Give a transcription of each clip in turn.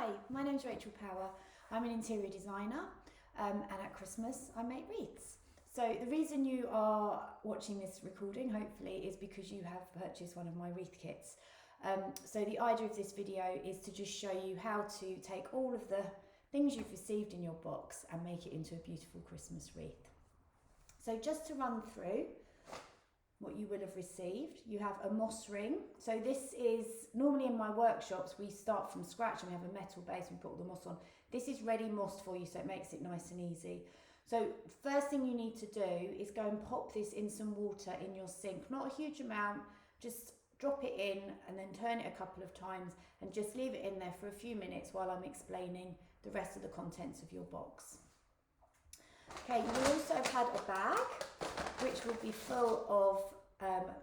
Hi, my name's Rachel Power. I'm an interior designer and at Christmas I make wreaths. So the reason you are watching this recording hopefully is because you have purchased one of my wreath kits. So the idea of this video is to just show you how to take all of the things you've received in your box and make it into a beautiful Christmas wreath. So just to run through what you will have received, you have a moss ring. So this is, normally in my workshops we start from scratch and we have a metal base and we put all the moss on. This is ready mossed for you, so it makes it nice and easy. So first thing you need to do is go and pop this in some water in your sink. Not a huge amount, just drop it in and then turn it a couple of times and just leave it in there for a few minutes while I'm explaining the rest of the contents of your box. Okay, you will also have had a bag which will be full of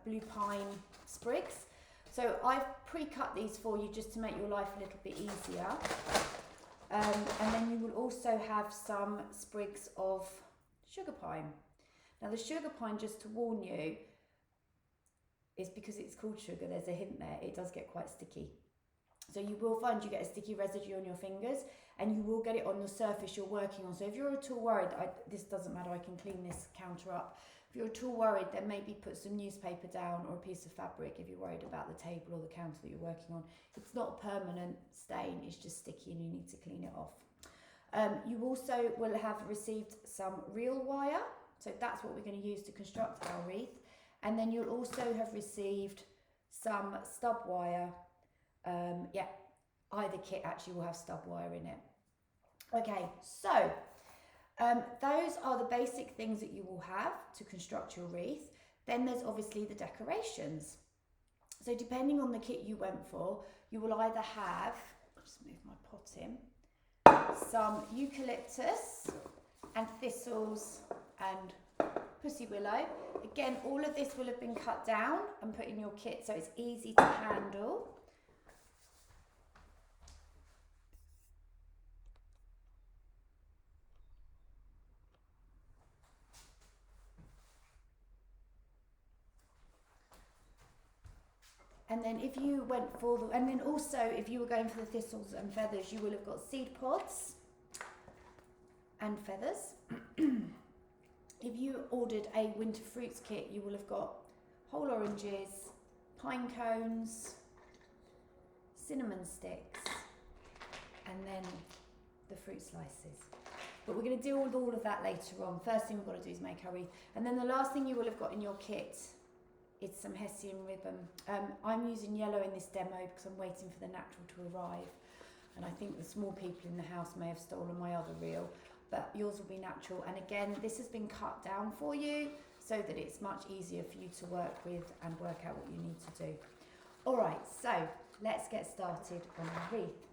blue pine sprigs. So I've pre-cut these for you just to make your life a little bit easier. And then you will also have some sprigs of sugar pine. Now the sugar pine, just to warn you, is because it's called sugar, there's a hint there, it does get quite sticky. So you will find you get a sticky residue on your fingers and you will get it on the surface you're working on. So if you're at all worried, this doesn't matter, I can clean this counter up. If you're at all worried, then maybe put some newspaper down or a piece of fabric if you're worried about the table or the counter that you're working on. It's not a permanent stain, it's just sticky and you need to clean it off. You also will have received some real wire. So that's what we're going to use to construct our wreath. And then you'll also have received some stub wire. Either kit actually will have stub wire in it. Okay, so those are the basic things that you will have to construct your wreath. Then there's obviously the decorations. So depending on the kit you went for, you will either have, I'll just move my pot in, some eucalyptus and thistles and pussy willow. Again, all of this will have been cut down and put in your kit so it's easy to handle. And then if you went for the, and then also if you were going for the thistles and feathers, you will have got seed pods and feathers. If you ordered a winter fruits kit, you will have got whole oranges, pine cones, cinnamon sticks, and then the fruit slices. But we're going to deal with all of that later on. First thing we've got to do is make our wreath. And then the last thing you will have got in your kit is some hessian ribbon. I'm using yellow in this demo because I'm waiting for the natural to arrive. And I think the small people in the house may have stolen my other reel, but yours will be natural. And again, this has been cut down for you so that it's much easier for you to work with and work out what you need to do. All right, so let's get started on our wreath.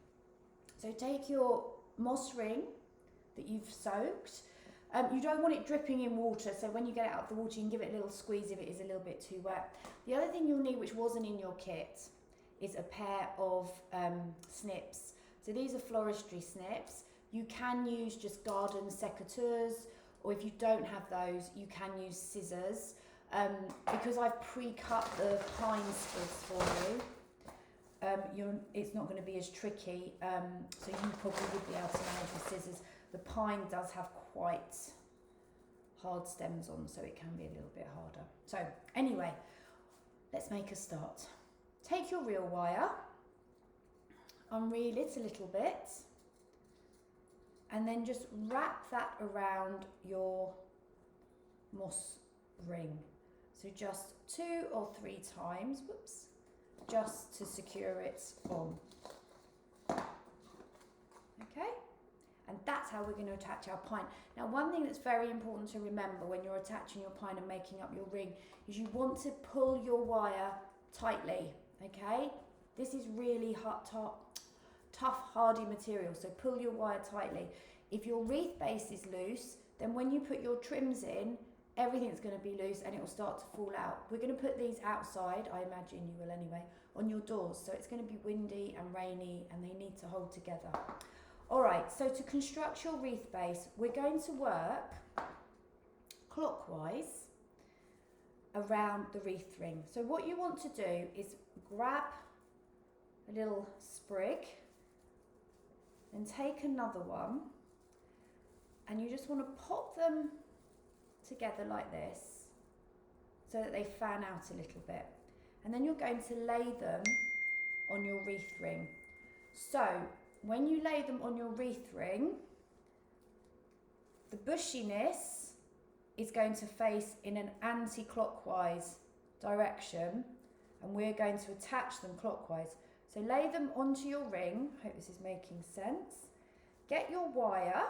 So take your moss ring that you've soaked. You don't want it dripping in water, so when you get it out of the water you can give it a little squeeze if it is a little bit too wet. The other thing you'll need, which wasn't in your kit, is a pair of snips. So these are floristry snips. You can use just garden secateurs, or if you don't have those, you can use scissors. Because I've pre-cut the pine sprigs for you, it's not going to be as tricky, so you probably would be able to manage with scissors. The pine does have quite hard stems on, so it can be a little bit harder. So anyway, let's make a start. Take your real wire, unreel it a little bit, and then just wrap that around your moss ring. So just 2 or 3 times, whoops, just to secure it on. Okay? And that's how we're going to attach our pine. Now, one thing that's very important to remember when you're attaching your pine and making up your ring is you want to pull your wire tightly, okay? This is really tough, hardy material, so pull your wire tightly. If your wreath base is loose, then when you put your trims in, everything's going to be loose and it will start to fall out. We're going to put these outside, I imagine you will anyway, on your doors. So it's going to be windy and rainy and they need to hold together. All right, so to construct your wreath base, we're going to work clockwise around the wreath ring. So what you want to do is grab a little sprig Then take another one, and you just want to pop them together like this so that they fan out a little bit. And then you're going to lay them on your wreath ring. So when you lay them on your wreath ring, the bushiness is going to face in an anti-clockwise direction, and we're going to attach them clockwise. So lay them onto your ring. Hope this is making sense. Get your wire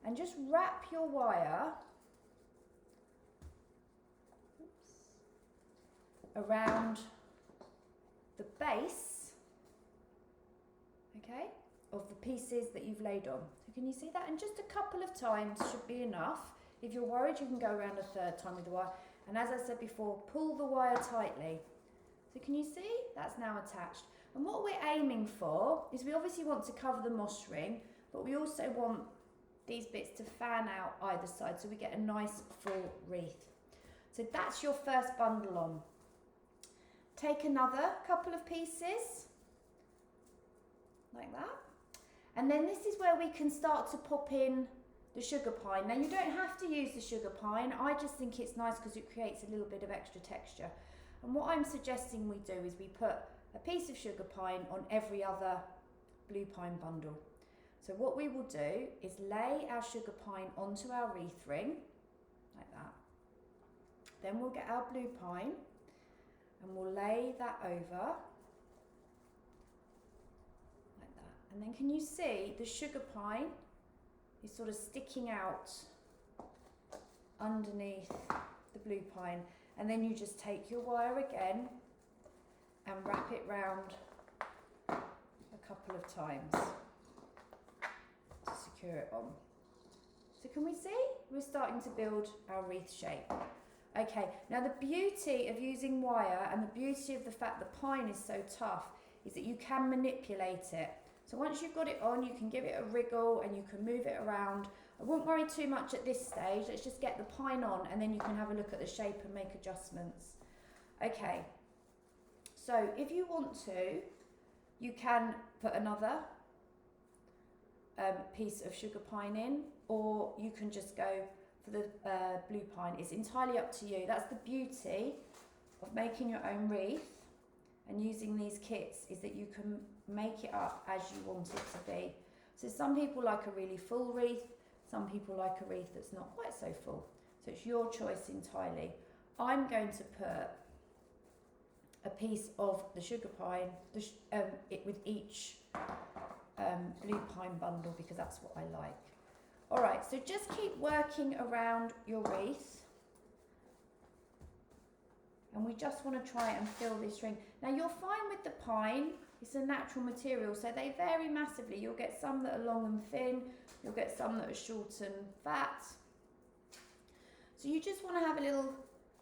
and just wrap your wire around the base, okay, of the pieces that you've laid on. So can you see that? And just a couple of times should be enough. If you're worried, you can go around a third time with the wire. And as I said before, pull the wire tightly. So can you see? That's now attached. And what we're aiming for is we obviously want to cover the moss ring, but we also want these bits to fan out either side so we get a nice full wreath. So that's your first bundle on. Take another couple of pieces, like that. And then this is where we can start to pop in the sugar pine. Now you don't have to use the sugar pine. I just think it's nice because it creates a little bit of extra texture. And what I'm suggesting we do is we put a piece of sugar pine on every other blue pine bundle. So what we will do is lay our sugar pine onto our wreath ring, like that. Then we'll get our blue pine and we'll lay that over, like that. And then can you see the sugar pine is sort of sticking out underneath the blue pine. And then you just take your wire again and wrap it round a couple of times to secure it on. So can we see? We're starting to build our wreath shape. Okay, now the beauty of using wire and the beauty of the fact the pine is so tough is that you can manipulate it. So once you've got it on, you can give it a wriggle and you can move it around. I wouldn't worry too much at this stage. Let's just get the pine on and then you can have a look at the shape and make adjustments. Okay, so if you want to, you can put another piece of sugar pine in, or you can just go for the blue pine. It's entirely up to you. That's the beauty of making your own wreath and using these kits, is that you can make it up as you want it to be. So some people like a really full wreath, some people like a wreath that's not quite so full. So it's your choice entirely. I'm going to put a piece of the sugar pine with each blue pine bundle because that's what I like. All right, so just keep working around your wreath. And we just want to try and fill this ring. Now you're fine with the pine, it's a natural material, so they vary massively. You'll get some that are long and thin, you'll get some that are short and fat. So you just want to have a little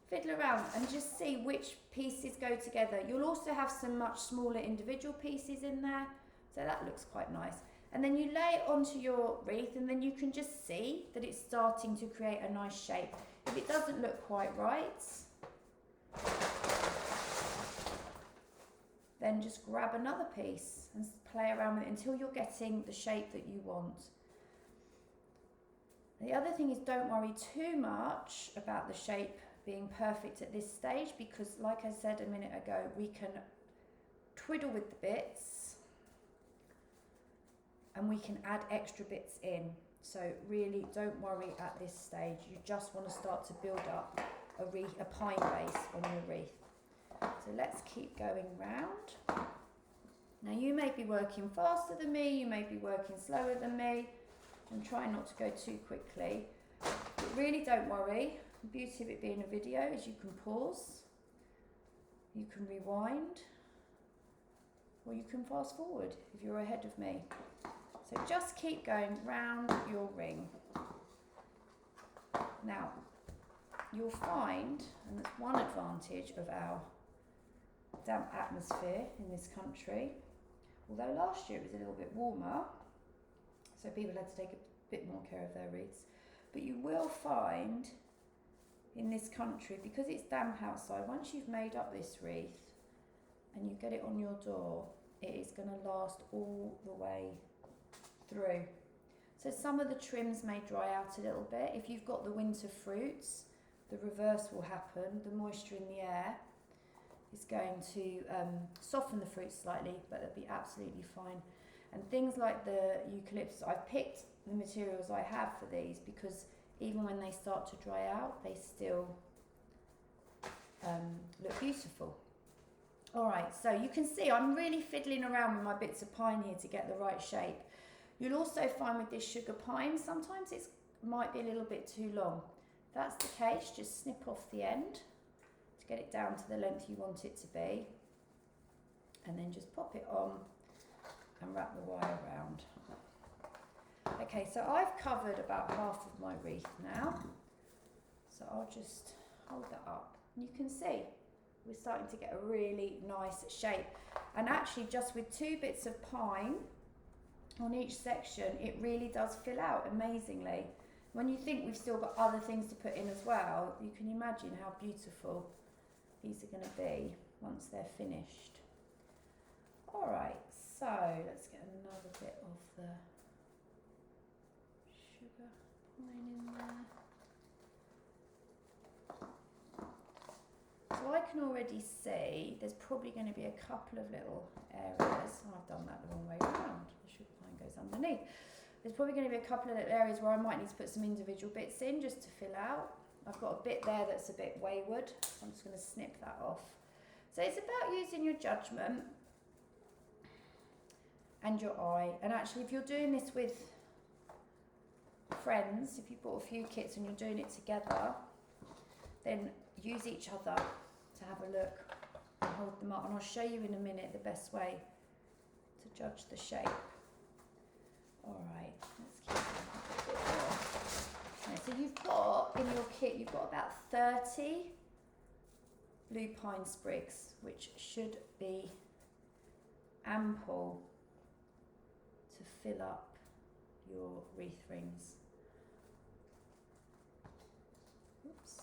fiddle around and just see which pieces go together. You'll also have some much smaller individual pieces in there, so that looks quite nice. And then you lay it onto your wreath and then you can just see that it's starting to create a nice shape. If it doesn't look quite right, then just grab another piece and play around with it until you're getting the shape that you want. The other thing is, don't worry too much about the shape being perfect at this stage, because like I said a minute ago, we can twiddle with the bits and we can add extra bits in. So really don't worry at this stage. You just want to start to build up a pine base on your wreath. So let's keep going round. Now you may be working faster than me, you may be working slower than me, and try not to go too quickly. But really don't worry. The beauty of it being a video is you can pause, you can rewind, or you can fast forward if you're ahead of me. So just keep going round your ring. Now, you'll find, and that's one advantage of our damp atmosphere in this country, although last year it was a little bit warmer, so people had to take a bit more care of their wreaths, but you will find in this country, because it's damp outside, once you've made up this wreath and you get it on your door, it is going to last all the way through. So some of the trims may dry out a little bit. If you've got the winter fruits, the reverse will happen. The moisture in the air is going to soften the fruit slightly, but they'll be absolutely fine. And things like the eucalyptus, I've picked the materials I have for these because even when they start to dry out, they still look beautiful. All right, so you can see I'm really fiddling around with my bits of pine here to get the right shape. You'll also find with this sugar pine, sometimes it might be a little bit too long. If that's the case, just snip off the end to get it down to the length you want it to be. And then just pop it on and wrap the wire around. Okay, so I've covered about half of my wreath now. So I'll just hold that up. You can see we're starting to get a really nice shape. And actually just with 2 bits of pine on each section, it really does fill out amazingly. When you think we've still got other things to put in as well, you can imagine how beautiful these are going to be once they're finished. All right, so let's get another bit of the sugar pine in there. So I can already see there's probably going to be a couple of little areas. Oh, I've done that the wrong way around. The sugar pine goes underneath. There's probably going to be a couple of little areas where I might need to put some individual bits in just to fill out. I've got a bit there that's a bit wayward, so I'm just going to snip that off. So it's about using your judgment and your eye. And actually, if you're doing this with friends, if you bought a few kits and you're doing it together, then use each other to have a look and hold them up. And I'll show you in a minute the best way to judge the shape. All right, let's keep going a bit more. Okay, so you've got, in your kit, you've got about 30 blue pine sprigs, which should be ample to fill up your wreath rings. Oops.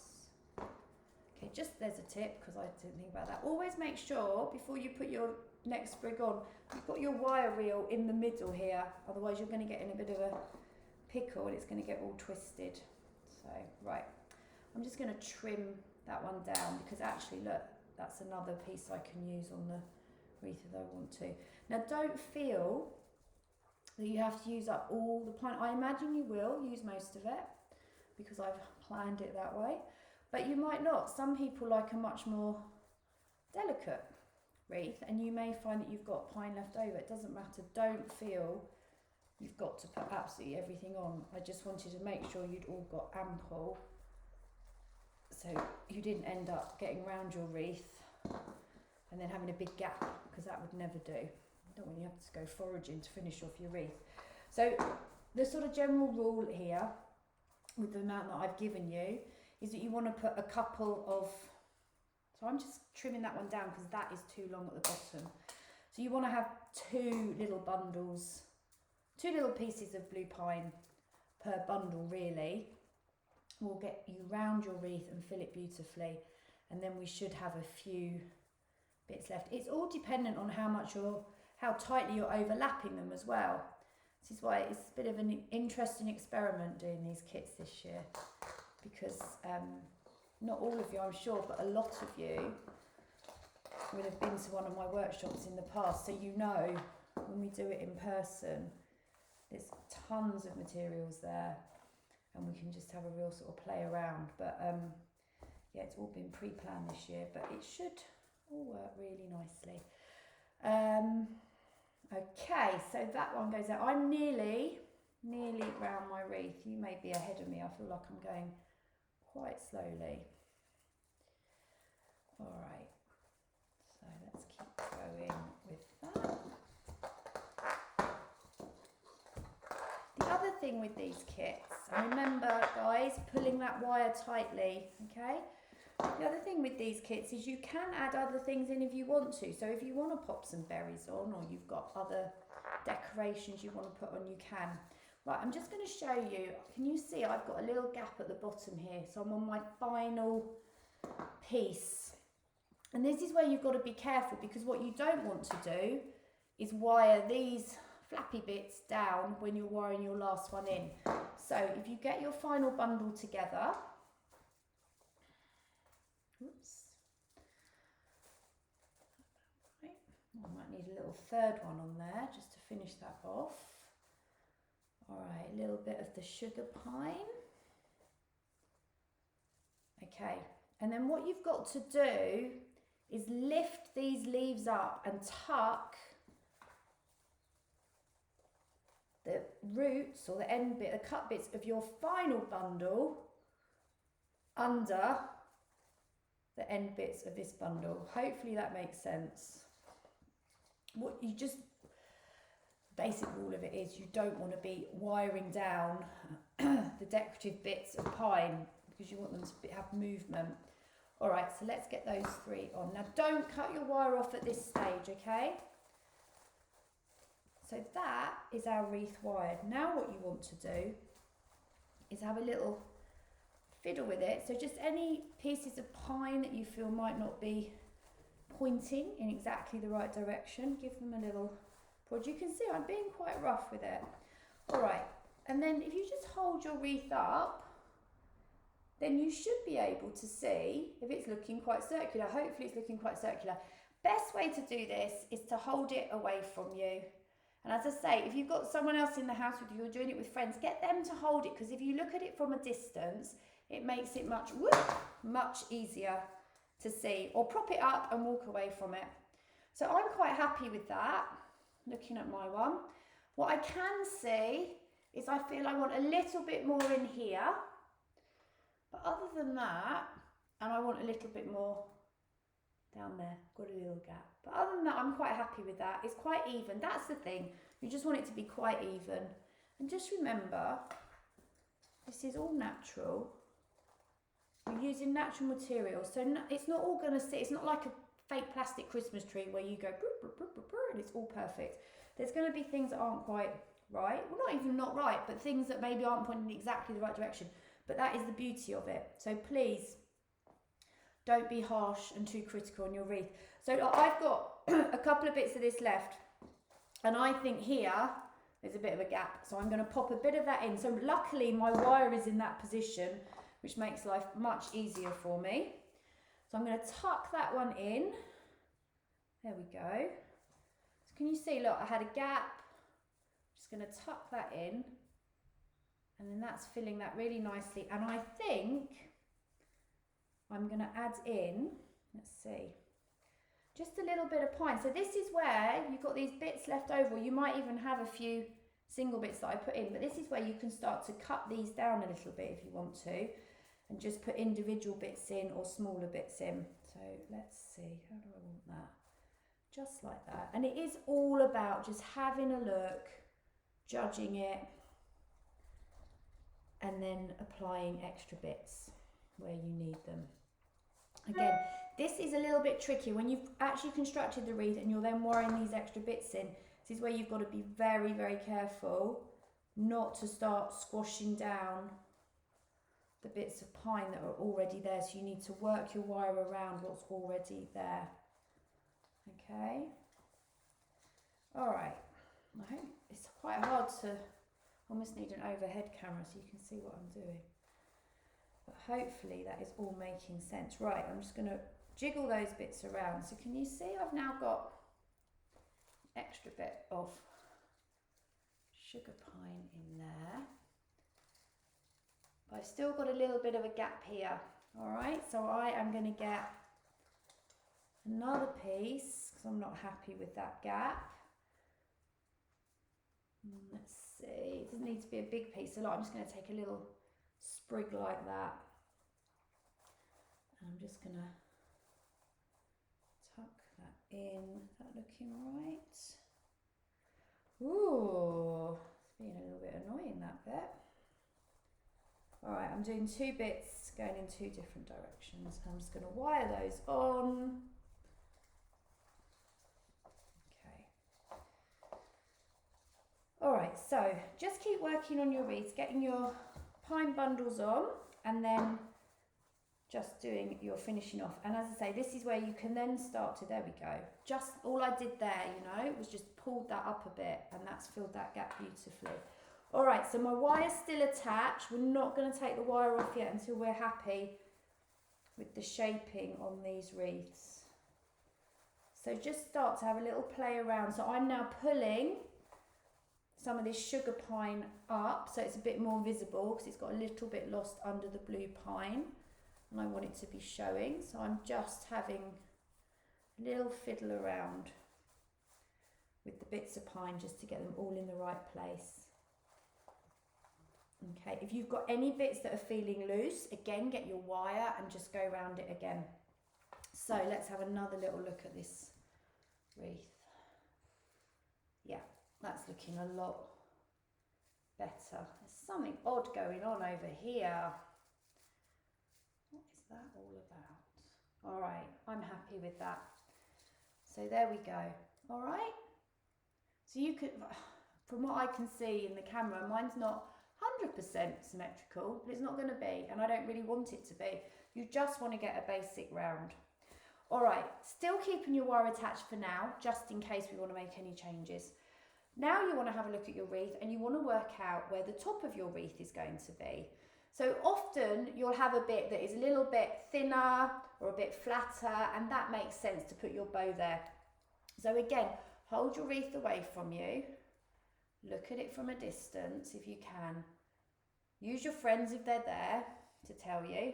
Okay, just there's a tip because I didn't think about that. Always make sure before you put your next sprig on, you've got your wire reel in the middle here. Otherwise, you're going to get in a bit of a pickle and it's going to get all twisted. So, right, I'm just going to trim that one down because actually, look, that's another piece I can use on the wreath if I want to. Now, don't feel that you have to use up all the pine. I imagine you will use most of it because I've planned it that way. But you might not. Some people like a much more delicate wreath and you may find that you've got pine left over. It doesn't matter. Don't feel you've got to put absolutely everything on. I just wanted to make sure you'd all got ample so you didn't end up getting round your wreath and then having a big gap because that would never do. You don't want you have to go foraging to finish off your wreath. So the sort of general rule here with the amount that I've given you is that you want to put a couple of, so I'm just trimming that one down because that is too long at the bottom. So you want to have 2 little bundles, 2 little pieces of blue pine per bundle really. Will get you round your wreath and fill it beautifully. And then we should have a few bits left. It's all dependent on how tightly you're overlapping them as well. This is why it's a bit of an interesting experiment doing these kits this year. Because not all of you, I'm sure, but a lot of you will have been to one of my workshops in the past, so you know when we do it in person, there's tons of materials there and we can just have a real sort of play around. But yeah, it's all been pre-planned this year, but it should all work really nicely. Okay, so that one goes out. I'm nearly round my wreath. You may be ahead of me. I feel like I'm going quite slowly. All right, so let's keep going with that. The other thing with these kits, and remember guys, pulling that wire tightly, okay? The other thing with these kits is you can add other things in if you want to. So if you want to pop some berries on or you've got other decorations you want to put on, you can. Right, I'm just going to show you. Can you see I've got a little gap at the bottom here? So I'm on my final piece. And this is where you've got to be careful because what you don't want to do is wire these flappy bits down when you're wiring your last one in. So if you get your final bundle together, oops, right. I might need a little third one on there just to finish that off. All right, a little bit of the sugar pine. Okay, and then what you've got to do is lift these leaves up and tuck the roots or the end bit, the cut bits of your final bundle under the end bits of this bundle. Hopefully that makes sense. What you just, basic rule of it is you don't want to be wiring down the decorative bits of pine because you want them to have movement. All right, so let's get those 3 on. Now don't cut your wire off at this stage, okay? So that is our wreath wired. Now what you want to do is have a little fiddle with it. So just any pieces of pine that you feel might not be pointing in exactly the right direction, give them a little prod. You can see I'm being quite rough with it. All right, and then if you just hold your wreath up, then you should be able to see if it's looking quite circular. Hopefully it's looking quite circular. Best way to do this is to hold it away from you. And as I say, if you've got someone else in the house with you, you're doing it with friends, get them to hold it, because if you look at it from a distance, it makes it much easier to see. Or prop it up and walk away from it. So I'm quite happy with that, looking at my one. What I can see is I feel I want a little bit more in here. But other than that, and I want a little bit more down there, got a little gap. But other than that, I'm quite happy with that. It's quite even. That's the thing. You just want it to be quite even. And just remember, this is all natural. We're using natural materials. So it's not all going to sit. It's not like a fake plastic Christmas tree where you go and it's all perfect. There's going to be things that aren't quite right. Well, not even not right, but things that maybe aren't pointing in exactly the right direction. But that is the beauty of it. So please don't be harsh and too critical on your wreath. So I've got a couple of bits of this left. And I think here there's a bit of a gap. So I'm going to pop a bit of that in. So luckily my wire is in that position, which makes life much easier for me. So I'm going to tuck that one in. There we go. So can you see, look, I had a gap. Just going to tuck that in. And then that's filling that really nicely. And I think I'm going to add in, let's see, just a little bit of pine. So this is where you've got these bits left over. You might even have a few single bits that I put in. But this is where you can start to cut these down a little bit if you want to. And just put individual bits in or smaller bits in. So let's see, how do I want that? Just like that. And it is all about just having a look, judging it, and then applying extra bits where you need them. Again, this is a little bit tricky when you've actually constructed the wreath and you're then wiring these extra bits in. This is where you've got to be very, very careful not to start squashing down the bits of pine that are already there. So you need to work your wire around what's already there. Okay. All right. I hope it's quite hard to, almost need an overhead camera so you can see what I'm doing. But hopefully that is all making sense. Right, I'm just going to jiggle those bits around. So can you see I've now got an extra bit of sugar pine in there. But I've still got a little bit of a gap here. All right, so I am going to get another piece because I'm not happy with that gap. Let's see, it doesn't need to be a big piece, so I'm just going to take a little sprig like that. And I'm just going to tuck that in. Is that looking right? Ooh, it's being a little bit annoying, that bit. All right, I'm doing 2 bits going in 2 different directions. I'm just going to wire those on. All right, so just keep working on your wreaths, getting your pine bundles on, and then just doing your finishing off. And as I say, this is where you can then start to, there we go. Just all I did there, you know, was just pulled that up a bit, and that's filled that gap beautifully. All right, so my wire's still attached. We're not going to take the wire off yet until we're happy with the shaping on these wreaths. So just start to have a little play around. So I'm now pulling some of this sugar pine up so it's a bit more visible, because it's got a little bit lost under the blue pine, and I want it to be showing. So I'm just having a little fiddle around with the bits of pine just to get them all in the right place. Okay, if you've got any bits that are feeling loose, again, get your wire and just go around it again. So let's have another little look at this wreath. Yeah, that's looking a lot better. There's something odd going on over here. What is that all about? All right, I'm happy with that. So there we go. All right. So you could, from what I can see in the camera, mine's not 100% symmetrical, but it's not going to be, and I don't really want it to be. You just want to get a basic round. All right, still keeping your wire attached for now, just in case we want to make any changes. Now you want to have a look at your wreath, and you want to work out where the top of your wreath is going to be. So often you'll have a bit that is a little bit thinner or a bit flatter, and that makes sense to put your bow there. So again, hold your wreath away from you. Look at it from a distance if you can. Use your friends if they're there to tell you.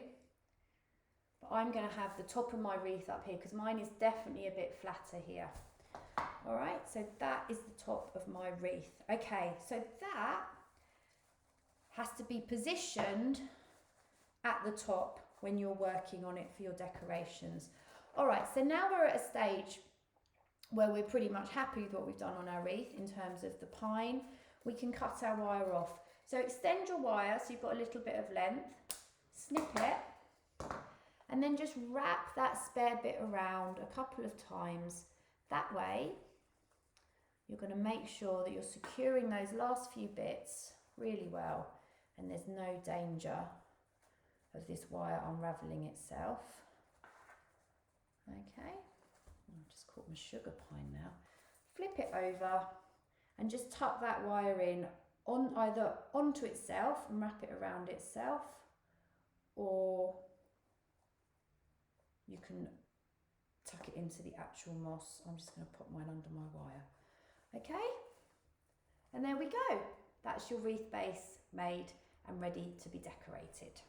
But I'm going to have the top of my wreath up here because mine is definitely a bit flatter here. All right, so that is the top of my wreath. Okay, so that has to be positioned at the top when you're working on it for your decorations. All right, so now we're at a stage where we're pretty much happy with what we've done on our wreath in terms of the pine. We can cut our wire off. So extend your wire so you've got a little bit of length, snip it, and then just wrap that spare bit around a couple of times. That way, you're going to make sure that you're securing those last few bits really well, and there's no danger of this wire unraveling itself. Okay. I've just caught my sugar pine now. Flip it over and just tuck that wire in on either onto itself and wrap it around itself, or you can tuck it into the actual moss. I'm just going to put mine under my wire. Okay, and there we go. That's your wreath base made and ready to be decorated.